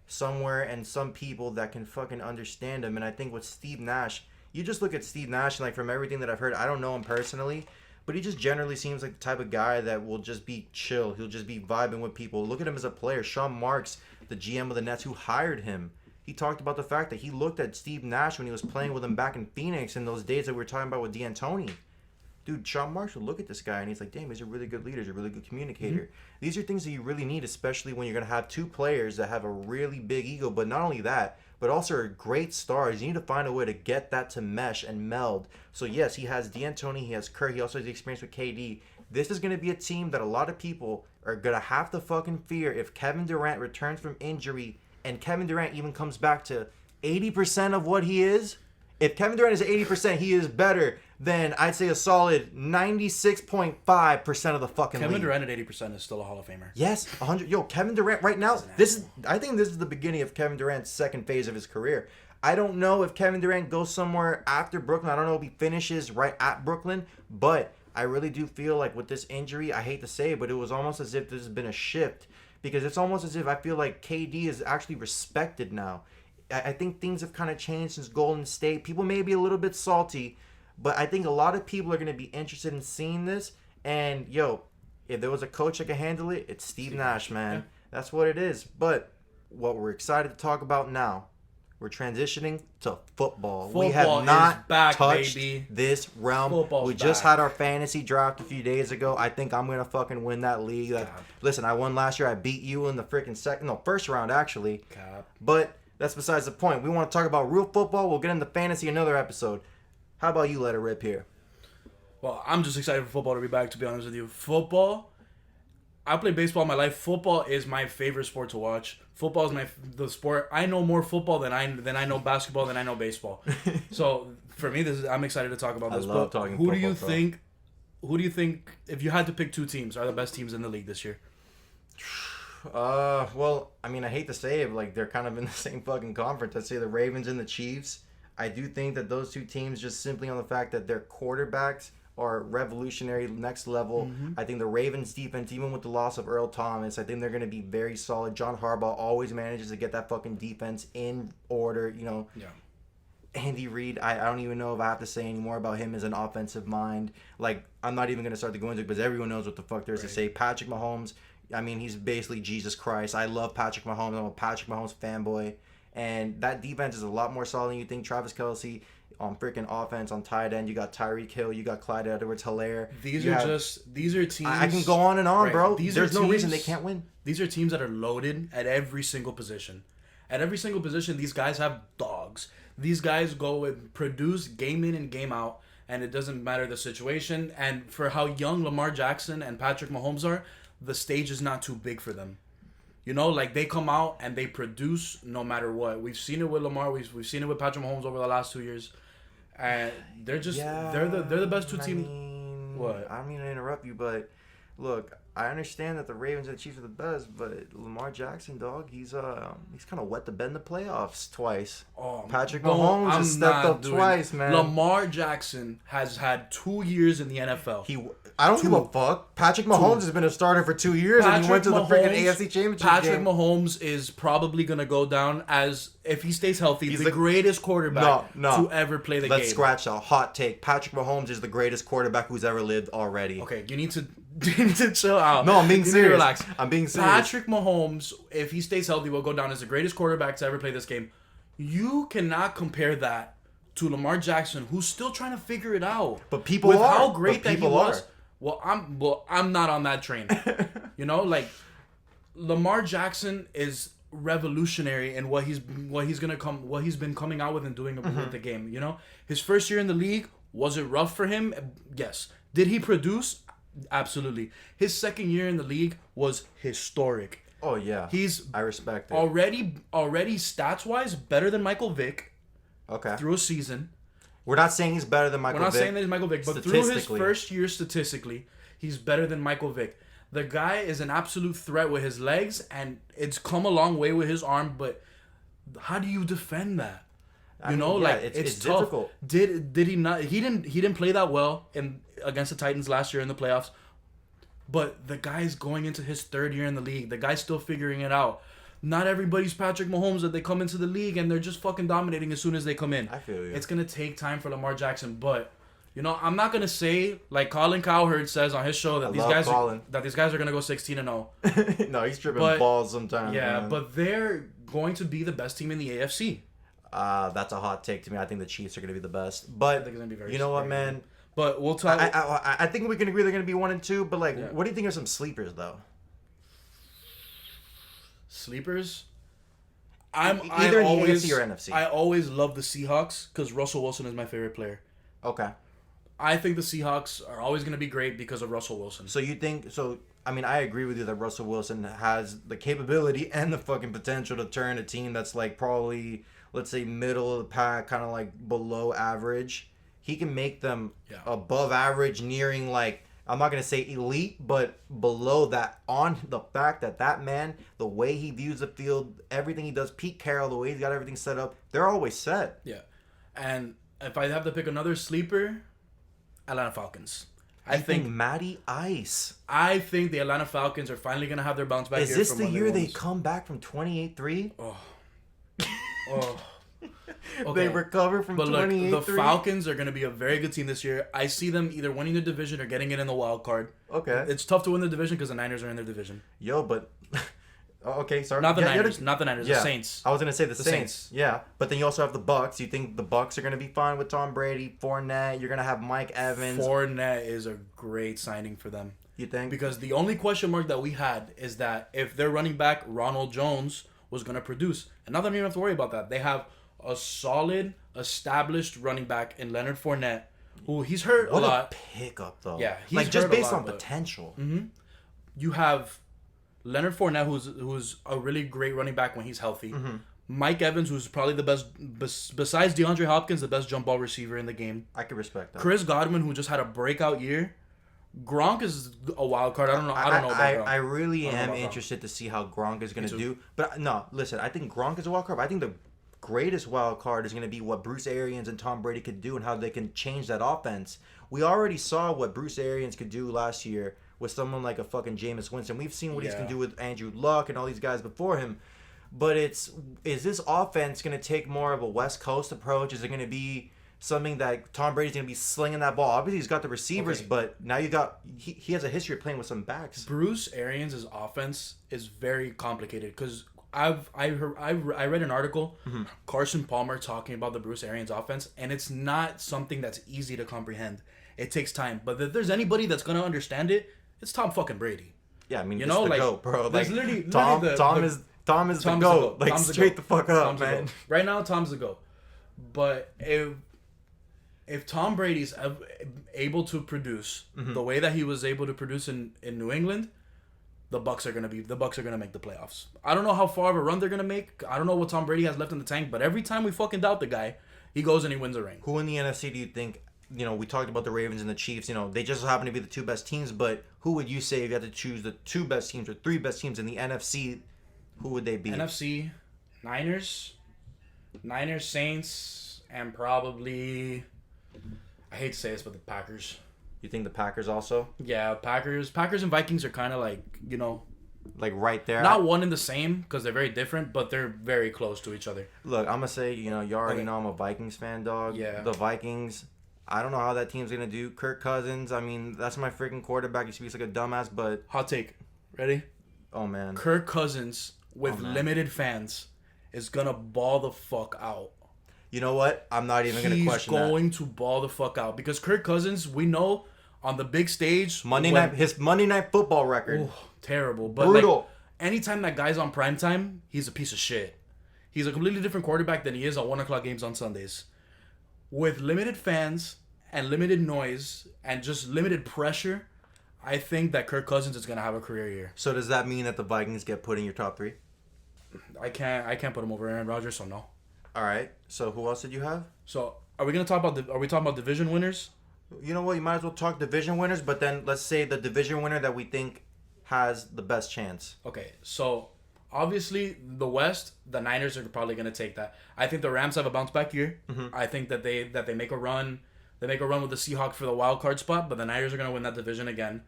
somewhere and some people that can fucking understand him. And I think with Steve Nash, you just look at Steve Nash, and like from everything that I've heard, I don't know him personally, but he just generally seems like the type of guy that will just be chill. He'll just be vibing with people. Look at him as a player. Sean Marks, the GM of the Nets, who hired him, he talked about the fact that he looked at Steve Nash when he was playing with him back in Phoenix in those days that we were talking about with D'Antoni. Dude, Sean Marks would look at this guy and he's like, damn, he's a really good leader. He's a really good communicator. Mm-hmm. These are things that you really need, especially when you're going to have two players that have a really big ego. But not only that, but also are great stars. You need to find a way to get that to mesh and meld. So, yes, he has D'Antoni, he has Kerr, he also has the experience with KD. This is going to be a team that a lot of people are going to have to fucking fear if Kevin Durant returns from injury and Kevin Durant even comes back to 80% of what he is. If Kevin Durant is at 80%, he is better than, I'd say, a solid 96.5% of the fucking league. Kevin Durant at 80% is still a Hall of Famer. Yes, 100. Yo, Kevin Durant right now, I think this is the beginning of Kevin Durant's second phase of his career. I don't know if Kevin Durant goes somewhere after Brooklyn. I don't know if he finishes right at Brooklyn, but I really do feel like with this injury, I hate to say it, but it was almost as if this has been a shift, because it's almost as if I feel like KD is actually respected now. I think things have kind of changed since Golden State. People may be a little bit salty, but I think a lot of people are going to be interested in seeing this. And, yo, if there was a coach that could handle it, it's Steve Nash, man. Yeah. That's what it is. But what we're excited to talk about now, we're transitioning to football. We have not touched this realm. Football's just had our fantasy draft a few days ago. I think I'm going to fucking win that league. Like, listen, I won last year. I beat you in the freaking first round, actually. But that's besides the point. We want to talk about real football. We'll get into fantasy another episode. How about you let it rip here? Well, I'm just excited for football to be back, to be honest with you. Football, I played baseball in my life. Football is my favorite sport to watch. Football is the sport. I know more football than I know basketball than I know baseball. So for me, I'm excited to talk about this. I love talking football. Who do you think, if you had to pick two teams, are the best teams in the league this year? Well, I mean, I hate to say it, but like they're kind of in the same fucking conference. I'd say the Ravens and the Chiefs. I do think that those two teams, just simply on the fact that their quarterbacks are revolutionary, next level. Mm-hmm. I think the Ravens defense, even with the loss of Earl Thomas, I think they're going to be very solid. John Harbaugh always manages to get that fucking defense in order, you know. Yeah. Andy Reid, I don't even know if I have to say any more about him as an offensive mind. Like, I'm not even going to start to go into it because everyone knows what the fuck there is to say. Patrick Mahomes, I mean, he's basically Jesus Christ. I love Patrick Mahomes. I'm a Patrick Mahomes fanboy. And that defense is a lot more solid than you think. Travis Kelce on freaking offense, on tight end. You got Tyreek Hill. You got Clyde Edwards-Helaire. These are teams. I can go on and on, right, bro. There's no reason they can't win. These are teams that are loaded at every single position. At every single position, these guys have dogs. These guys go and produce game in and game out. And it doesn't matter the situation. And for how young Lamar Jackson and Patrick Mahomes are, the stage is not too big for them. You know, like they come out and they produce no matter what. We've seen it with Lamar. We've seen it with Patrick Mahomes over the last 2 years, and they're just they're the best two teams. What? I don't mean to interrupt you, but look, I understand that the Ravens and the Chiefs are the best, but Lamar Jackson, dog, he's kind of wet the bed in the playoffs twice. Oh, Patrick Mahomes has stepped up twice, man. Lamar Jackson has had 2 years in the NFL. I don't give a fuck. Patrick Mahomes has been a starter for 2 years, and he went to the freaking AFC Championship Patrick game. Mahomes is probably gonna go down as, if he stays healthy, he's the greatest quarterback to ever play the game. Let's scratch a hot take. Patrick Mahomes is the greatest quarterback who's ever lived already. Okay, you need to chill out. No, I'm being serious. Relax. I'm being serious. Patrick Mahomes, if he stays healthy, will go down as the greatest quarterback to ever play this game. You cannot compare that to Lamar Jackson, who's still trying to figure it out. But people with are. how great but that he was. Well, I'm not on that train. You know, like Lamar Jackson is revolutionary in what he's been coming out with and doing with the game. You know, his first year in the league, was it rough for him? Yes. Did he produce? Absolutely. His second year in the league was historic. Oh yeah. I respect it. Already stats wise better than Michael Vick. Okay. Through a season. We're not saying he's better than Michael Vick. We're not saying that he's Michael Vick, but through his first year statistically, he's better than Michael Vick. The guy is an absolute threat with his legs, and it's come a long way with his arm, but how do you defend that? It's tough. difficult. Did he not? He didn't play that well against the Titans last year in the playoffs. But the guy's going into his third year in the league. The guy's still figuring it out. Not everybody's Patrick Mahomes that they come into the league and they're just fucking dominating as soon as they come in. I feel you. It's gonna take time for Lamar Jackson, but I'm not gonna say like Colin Cowherd says on his show that these guys are gonna go 16-0. No, he's tripping balls sometimes. Yeah, man. but they're going to be the best team in the AFC. That's a hot take to me. I think the Chiefs are gonna be the best. But it's gonna be very you know what, man? But we'll talk. I think we can agree they're gonna be 1 and 2. But what do you think of some sleepers though? Sleepers. Either in the AFC or NFC. I always love the Seahawks because Russell Wilson is my favorite player. Okay. I think the Seahawks are always going to be great because of Russell Wilson. So you think so? I mean, I agree with you that Russell Wilson has the capability and the fucking potential to turn a team that's like probably, let's say, middle of the pack, kind of like below average. He can make them above average, nearing like, I'm not going to say elite, but below that, on the fact that man, the way he views the field, everything he does, Pete Carroll, the way he's got everything set up, they're always set. Yeah. And if I have to pick another sleeper, Atlanta Falcons. I think Matty Ice. I think the Atlanta Falcons are finally going to have their bounce back. Is this the year they come back from 28-3? Oh. Okay. They recover from 28-3. The Falcons are going to be a very good team this year. I see them either winning the division or getting it in the wild card. Okay. It's tough to win the division because the Niners are in their division. Yo, but... okay, sorry. Not the Niners. The Saints. I was going to say the Saints. Yeah, but then you also have the Bucks. You think the Bucks are going to be fine with Tom Brady, Fournette? You're going to have Mike Evans. Fournette is a great signing for them. You think? Because the only question mark that we had is that if their running back, Ronald Jones, was going to produce. And now they don't even have to worry about that. They have a solid, established running back in Leonard Fournette, who he's hurt a lot. What a pickup, though. Yeah, he's like just hurt based a lot, on potential. Mm-hmm. You have Leonard Fournette, who's a really great running back when he's healthy. Mm-hmm. Mike Evans, who's probably the best, besides DeAndre Hopkins, the best jump ball receiver in the game. I can respect that. Chris Godwin, who just had a breakout year. Gronk is a wild card. I don't know about Gronk. I really am interested to see how Gronk is going to do. But no, listen, I think Gronk is a wild card. But I think the greatest wild card is going to be what Bruce Arians and Tom Brady could do and how they can change that offense. We already saw what Bruce Arians could do last year with someone like a fucking Jameis Winston. We've seen what he's going to do with Andrew Luck and all these guys before him. But is this offense going to take more of a West Coast approach? Is it going to be something that Tom Brady's going to be slinging that ball? Obviously, he's got the receivers, but now he has a history of playing with some backs. Bruce Arians' offense is very complicated because I read an article, Carson Palmer talking about the Bruce Arians offense, and it's not something that's easy to comprehend. It takes time, but if there's anybody that's gonna understand it, it's Tom fucking Brady. Yeah, I mean, the GOAT, bro. Like literally Tom is the GOAT. Like straight the fuck up, man. Right now, Tom's the GOAT. But if Tom Brady's able to produce the way that he was able to produce in New England, the Bucks are gonna make the playoffs. I don't know how far of a run they're gonna make. I don't know what Tom Brady has left in the tank, but every time we fucking doubt the guy, he goes and he wins a ring. Who in the NFC do you think we talked about the Ravens and the Chiefs. They just happen to be the two best teams. But who would you say if you had to choose the two best teams or three best teams in the NFC? Who would they be? NFC, Niners, Saints, and probably, I hate to say this, but the Packers. You think the Packers also? Yeah, Packers and Vikings are kind of like, like right there. not one and the same because they're very different, but they're very close to each other. Look, I'm gonna say, you already know I'm a Vikings fan, dog. Yeah. The Vikings. I don't know how that team's gonna do. Kirk Cousins. I mean, that's my freaking quarterback. He speaks like a dumbass, but Hot take. Ready? oh man. Kirk Cousins with man. limited fans is gonna ball the fuck out. You know what? I'm not even gonna question He's going to ball the fuck out because Kirk Cousins, we know on the big stage, his Monday Night Football record. Terrible, but Brutal. Anytime that guy's on primetime, he's a piece of shit. He's a completely different quarterback than he is on 1:00 games on Sundays. With limited fans and limited noise and just limited pressure, I think that Kirk Cousins is gonna have a career year. So does that mean that the Vikings get put in your top 3? I can't put him over Aaron Rodgers, so no. All right. So who else did you have? So are we talking about division winners? You know what? You might as well talk division winners, but then let's say the division winner that we think has the best chance. Okay, so obviously the West, the Niners are probably going to take that. I think the Rams have a bounce back year. Mm-hmm. I think that they make a run. They make a run with the Seahawks for the wild card spot, but the Niners are going to win that division again.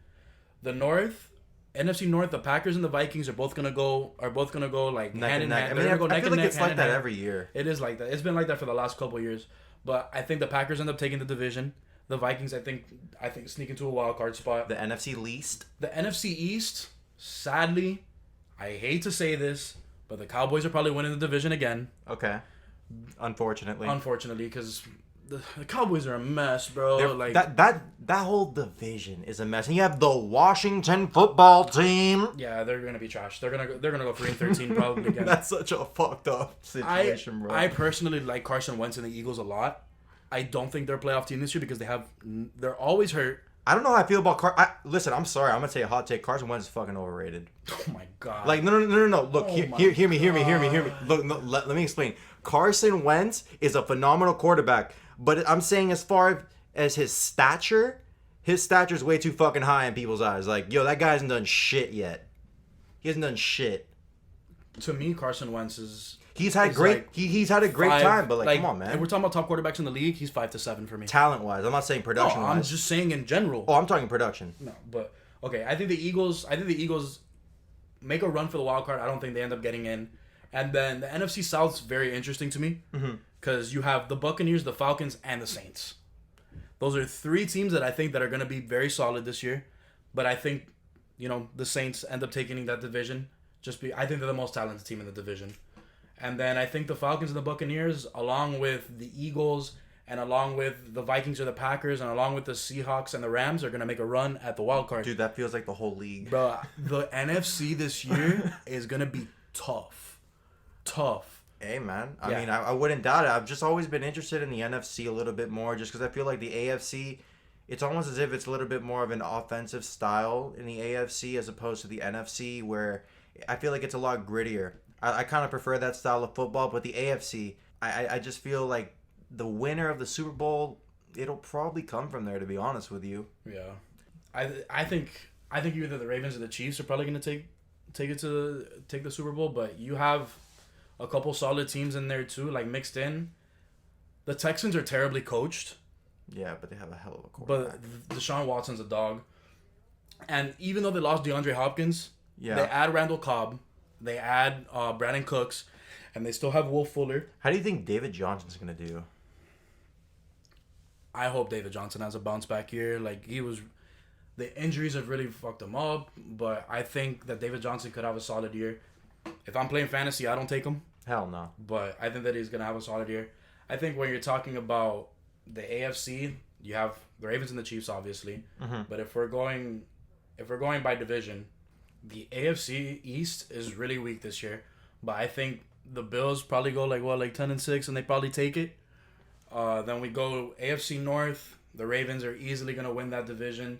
The North, NFC North, the Packers and the Vikings are both going to go like Neck hand in and neck. hand. I mean, They're gonna go I neck feel and like neck, it's hand like in that hand. every year. It is like that. It's been like that for the last couple of years. But I think the Packers end up taking the division. The Vikings, I think sneak into a wild card spot. The NFC least. The NFC East, sadly, I hate to say this, but the Cowboys are probably winning the division again. Okay. Unfortunately, because the Cowboys are a mess, bro. Like that whole division is a mess. And you have the Washington football team. yeah, they're gonna be trash. They're gonna go 3-13 probably again. That's such a fucked up situation, bro. I personally like Carson Wentz and the Eagles a lot. I don't think they're a playoff team this year because they're always hurt. I don't know how I feel about listen, I'm sorry. I'm gonna say a hot take. Carson Wentz is fucking overrated. Oh my god. Like no. Look, Oh hear me. God. Look, no, let me explain. Carson Wentz is a phenomenal quarterback, but I'm saying as far as his stature is way too fucking high in people's eyes. Like, yo, that guy hasn't done shit yet. He hasn't done shit. To me, Carson Wentz is. He's had he's had a great time, but like, come on, man. If we're talking about top quarterbacks in the league, he's 5 to 7 for me. Talent wise, I'm not saying production No, wise. I'm just saying in general. Oh, I'm talking production. No, but okay. I think the Eagles make a run for the wild card. I don't think they end up getting in. And then the NFC South's very interesting to me because you have the Buccaneers, the Falcons, and the Saints. Those are 3 teams that I think that are going to be very solid this year. But I think the Saints end up taking that division. I think they're the most talented team in the division. And then I think the Falcons and the Buccaneers, along with the Eagles and along with the Vikings or the Packers and along with the Seahawks and the Rams, are going to make a run at the wild card. Dude, that feels like the whole league. Bro, the NFC this year is going to be tough. Hey, man. I Yeah. mean, I wouldn't doubt it. I've just always been interested in the NFC a little bit more just because I feel like the AFC, it's almost as if it's a little bit more of an offensive style in the AFC as opposed to the NFC where I feel like it's a lot grittier. I kind of prefer that style of football, but the AFC, I just feel like the winner of the Super Bowl, it'll probably come from there, to be honest with you. Yeah. I think either the Ravens or the Chiefs are probably going to take the Super Bowl, but you have a couple solid teams in there too, like mixed in. The Texans are terribly coached. Yeah, but they have a hell of a quarterback. But Deshaun Watson's a dog. And even though they lost DeAndre Hopkins, Yeah. they add Randall Cobb, they add Brandon Cooks, and they still have Will Fuller. How do you think David Johnson's going to do? I hope David Johnson has a bounce back year. Like, the injuries have really fucked him up, but I think that David Johnson could have a solid year. If I'm playing fantasy, I don't take him, Hell no. but I think that he's going to have a solid year. I think when you're talking about the AFC, you have the Ravens and the Chiefs, obviously. Mm-hmm. But if we're going by division, the AFC East is really weak this year. But I think the Bills probably go like 10-6, and they probably take it. Then we go AFC North. The Ravens are easily going to win that division.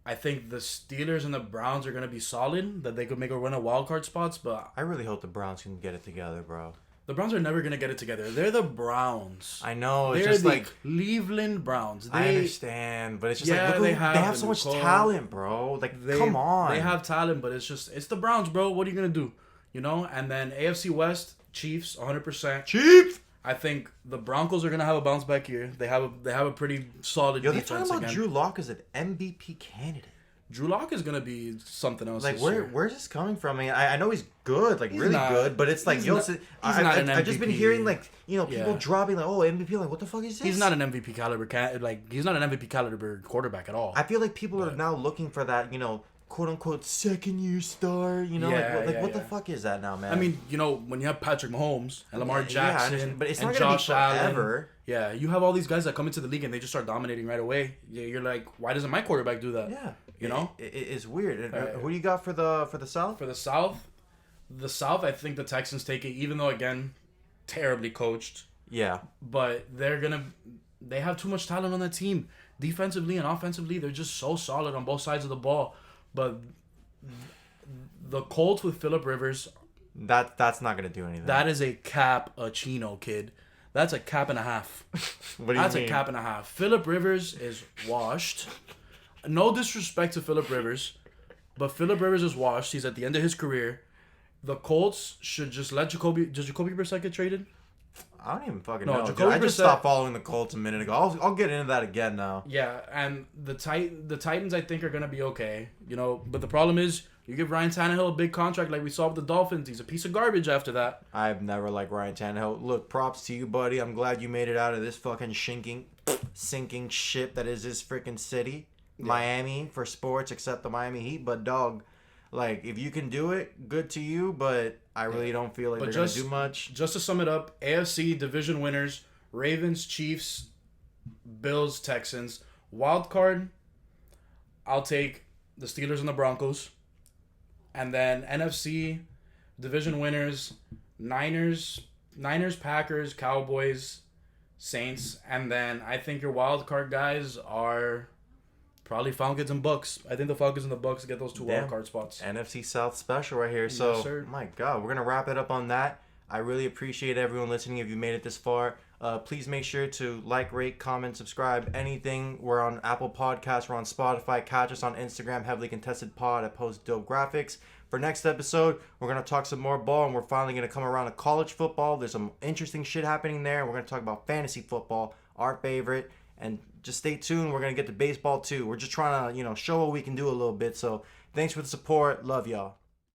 I think the Steelers and the Browns are going to be solid, that they could make a run at wild card spots. But I really hope the Browns can get it together, bro. The Browns are never gonna get it together. They're the Browns. I know. It's They're just the like Cleveland Browns. I understand, but it's just Yeah, like look they who, have they have the so much Nicole. talent, bro. Like, come on. They have talent, but it's the Browns, bro. What are you gonna do? You know. And then AFC West, Chiefs, 100%. Chiefs. I think the Broncos are gonna have a bounce back year. They have a pretty solid Yo, they're defense talking about again. Drew Lock as an MVP candidate. Drew Lock is gonna be something else. Like, this year. where's this coming from? I mean, I know he's good, like He's really not- good, but it's like, he's yo, not- so- he's not an I've just been MVP. hearing like, you know, people Yeah. dropping like, oh, MVP, like what the fuck is this? He's not an MVP caliber he's not an MVP caliber quarterback at all. I feel like people are now looking for that, you know, quote unquote second year star. You know, what the fuck is that now, man? I mean, you know, when you have Patrick Mahomes and Lamar I Jackson, understand, but it's and not gonna Josh be Allen, forever. yeah, you have all these guys that come into the league and they just start dominating right away. You're like, why doesn't my quarterback do that? Yeah, you know, it's weird. Who do you got for the South? For the South, I think the Texans take it, even though again, terribly coached. Yeah, But they have too much talent on that team. Defensively and offensively, they're just so solid on both sides of the ball. But the Colts with Phillip Rivers, that's not gonna do anything. that is a cappuccino, kid. That's a cap and a half. What do you That's mean? a cap and a half. Phillip Rivers is washed. No disrespect to Phillip Rivers, but Phillip Rivers is washed. He's at the end of his career. The Colts should just let Jacoby Brissett get traded. I don't even fucking No, know. Jacoby I just Brissett- stopped following the Colts a minute ago. I'll get into that again now. Yeah, and the Titans I think are gonna be okay, you know. But the problem is, you give Ryan Tannehill a big contract like we saw with the Dolphins. He's a piece of garbage after that. I've never liked Ryan Tannehill. Look, props to you, buddy. I'm glad you made it out of this fucking sinking ship that is this freaking city, Miami, for sports, except the Miami Heat. But dog, like if you can do it, good to you. But I really don't feel like But they're gonna do much. Just to sum it up, AFC division winners: Ravens, Chiefs, Bills, Texans. Wild card, I'll take the Steelers and the Broncos. And then NFC division winners: Niners, Packers, Cowboys, Saints. And then I think your wild card guys are probably Falcons and Bucks. I think the Falcons and the Bucks get those two wild card spots. NFC South special right here. So, sir. my God, we're going to wrap it up on that. I really appreciate everyone listening if you made it this far. Please make sure to like, rate, comment, subscribe, anything. We're on Apple Podcasts. We're on Spotify. Catch us on Instagram, Heavily Contested Pod. I post dope graphics. For next episode, we're going to talk some more ball, and we're finally going to come around to college football. There's some interesting shit happening there. We're going to talk about fantasy football, our favorite. And just stay tuned. We're going to get to baseball, too. We're just trying to, show what we can do a little bit. So, thanks for the support. Love y'all.